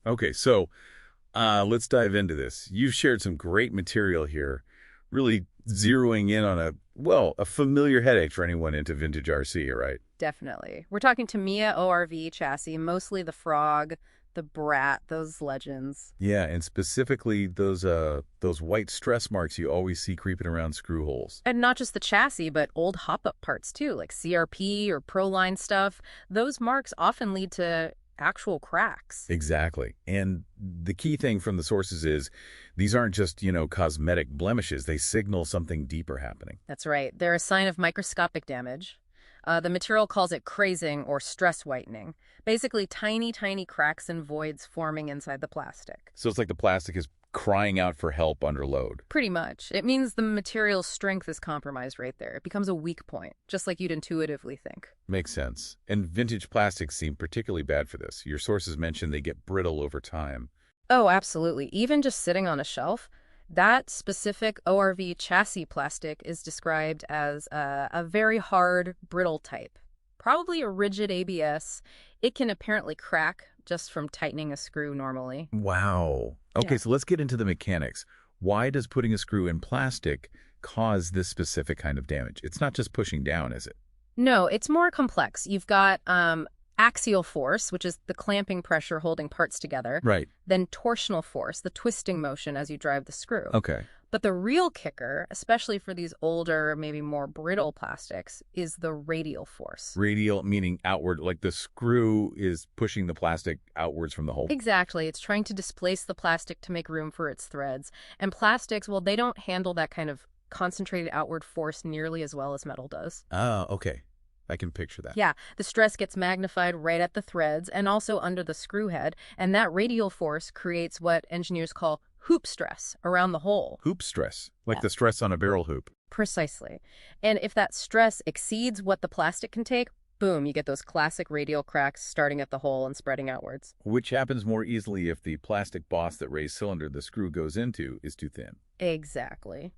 Okay, so let's dive into this. You've shared some great material here, really zeroing in on a familiar headache for anyone into vintage RC, right? Definitely. We're talking Tamiya ORV chassis, mostly the Frog, the Brat, those legends. Yeah, and specifically those white stress marks you always see creeping around screw holes. And not just the chassis, but old hop-up parts too, like CRP or Proline stuff. Those marks often lead to actual cracks. Exactly. And the key thing from the sources is these aren't just, cosmetic blemishes. They signal something deeper happening. That's right. They're a sign of microscopic damage. The material calls it crazing or stress whitening. Basically, tiny, tiny cracks and voids forming inside the plastic. So it's like the plastic is crying out for help under load. Pretty much. It means the material's strength is compromised right there. It becomes a weak point, just like you'd intuitively think. Makes sense. And vintage plastics seem particularly bad for this. Your sources mention they get brittle over time. Oh, absolutely. Even just sitting on a shelf, that specific ORV chassis plastic is described as a very hard, brittle type. Probably a rigid ABS. It can apparently crack just from tightening a screw normally. Wow. Yeah. Okay, so let's get into the mechanics. Why does putting a screw in plastic cause this specific kind of damage? It's not just pushing down, is it? No, it's more complex. You've got axial force, which is the clamping pressure holding parts together, Right. then torsional force, the twisting motion as you drive the screw. Okay. But the real kicker, especially for these older, maybe more brittle plastics, is the radial force. Radial meaning outward, like the screw is pushing the plastic outwards from the hole. Exactly. It's trying to displace the plastic to make room for its threads. And plastics, well, they don't handle that kind of concentrated outward force nearly as well as metal does. Oh, okay. I can picture that. Yeah, the stress gets magnified right at the threads and also under the screw head, and that radial force creates what engineers call hoop stress around the hole. Hoop stress, like Yeah. the stress on a barrel hoop. Precisely. And if that stress exceeds what the plastic can take, boom, you get those classic radial cracks starting at the hole and spreading outwards. Which happens more easily if the plastic boss that raised cylinder the screw goes into is too thin. Exactly.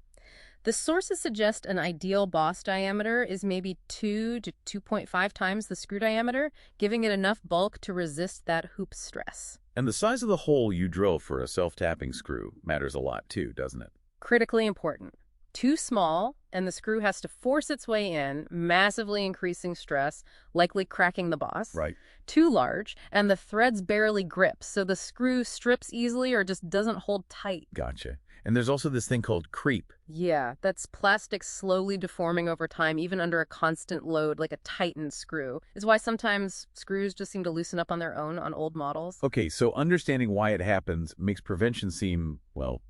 The sources suggest an ideal boss diameter is maybe 2 to 2.5 times the screw diameter, giving it enough bulk to resist that hoop stress. And the size of the hole you drill for a self-tapping screw matters a lot too, doesn't it? Critically important. Too small, and the screw has to force its way in, massively increasing stress, likely cracking the boss. Right. Too large, and the threads barely grip, so the screw strips easily or just doesn't hold tight. Gotcha. And there's also this thing called creep. Yeah, that's plastic slowly deforming over time, even under a constant load, like a tightened screw. Is why sometimes screws just seem to loosen up on their own on old models. Okay, so understanding why it happens makes prevention seem, well,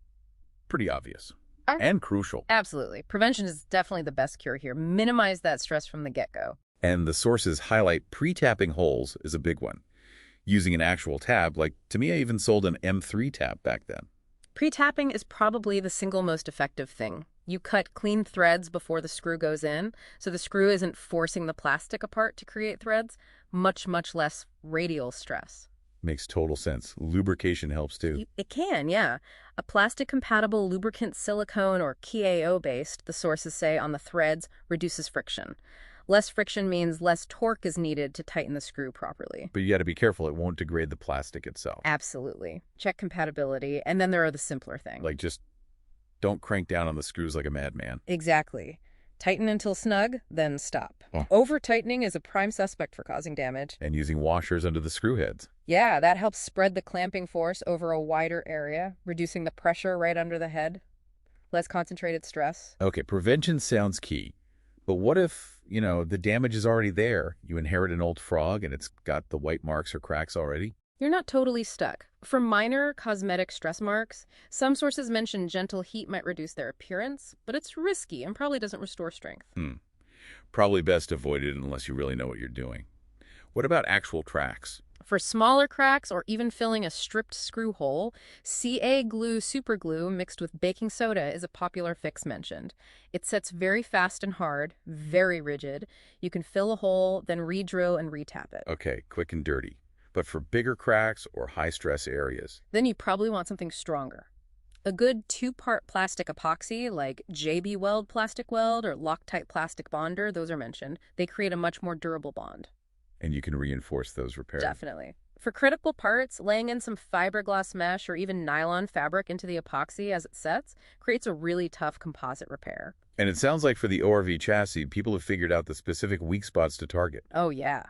pretty obvious. And crucial. Absolutely. Prevention is definitely the best cure here. Minimize that stress from the get-go. And the sources highlight pre-tapping holes is a big one. Using an actual tab, like Tamiya even sold an M3 tab back then. Pre-tapping is probably the single most effective thing. You cut clean threads before the screw goes in, so the screw isn't forcing the plastic apart to create threads. Much, much less radial stress. Makes total sense. Lubrication helps too. It can, yeah. A plastic-compatible lubricant silicone or KAO-based, the sources say, on the threads reduces friction. Less friction means less torque is needed to tighten the screw properly. But you got to be careful it won't degrade the plastic itself. Absolutely. Check compatibility, and then there are the simpler things. Like just don't crank down on the screws like a madman. Exactly. Tighten until snug, then stop. Oh. Over-tightening is a prime suspect for causing damage. And using washers under the screw heads. Yeah, that helps spread the clamping force over a wider area, reducing the pressure right under the head. Less concentrated stress. Okay, prevention sounds key. But what if, the damage is already there? You inherit an old Frog and it's got the white marks or cracks already? You're not totally stuck. For minor cosmetic stress marks, some sources mention gentle heat might reduce their appearance, but it's risky and probably doesn't restore strength. Probably best avoided unless you really know what you're doing. What about actual cracks? For smaller cracks or even filling a stripped screw hole, CA glue superglue mixed with baking soda is a popular fix mentioned. It sets very fast and hard, very rigid. You can fill a hole, then re-drill and re-tap it. Okay, quick and dirty. But for bigger cracks or high-stress areas? Then you probably want something stronger. A good 2-part plastic epoxy like JB Weld plastic weld or Loctite plastic bonder, those are mentioned. They create a much more durable bond. And you can reinforce those repairs. Definitely. For critical parts, laying in some fiberglass mesh or even nylon fabric into the epoxy as it sets creates a really tough composite repair. And it sounds like for the ORV chassis, people have figured out the specific weak spots to target. Oh, yeah.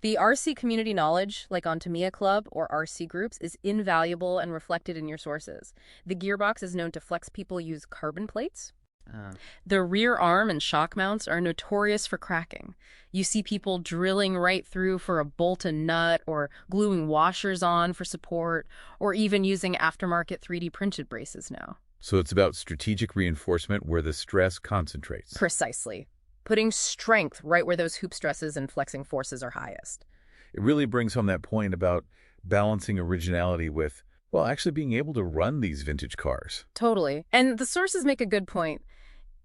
The RC community knowledge, like on Tamiya Club or RC groups, is invaluable and reflected in your sources. The gearbox is known to flex people use carbon plates. Uh, The rear arm and shock mounts are notorious for cracking. You see people drilling right through for a bolt and nut, or gluing washers on for support, or even using aftermarket 3D printed braces now. so it's about strategic reinforcement where the stress concentrates. Precisely. Putting strength right where those hoop stresses and flexing forces are highest. It really brings home that point about balancing originality with, well, actually being able to run these vintage cars. Totally. And the sources make a good point.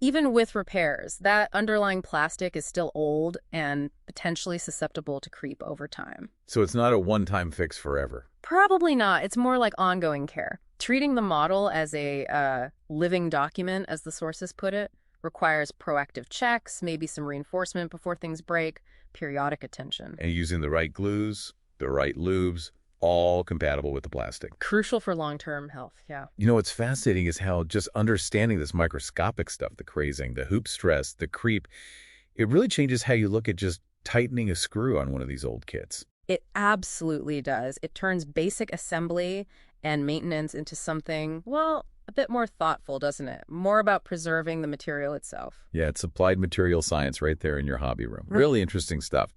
Even with repairs, that underlying plastic is still old and potentially susceptible to creep over time. So it's not a one-time fix forever. Probably not. It's more like ongoing care. Treating the model as a living document, as the sources put it, requires proactive checks, maybe some reinforcement before things break, periodic attention. And using the right glues, the right lubes, all compatible with the plastic. Crucial for long-term health, yeah. You know, what's fascinating is how just understanding this microscopic stuff, the crazing, the hoop stress, the creep, it really changes how you look at just tightening a screw on one of these old kits. It absolutely does. It turns basic assembly and maintenance into something, well, a bit more thoughtful, doesn't it? More about preserving the material itself. Yeah, it's applied material science right there in your hobby room. Really interesting stuff.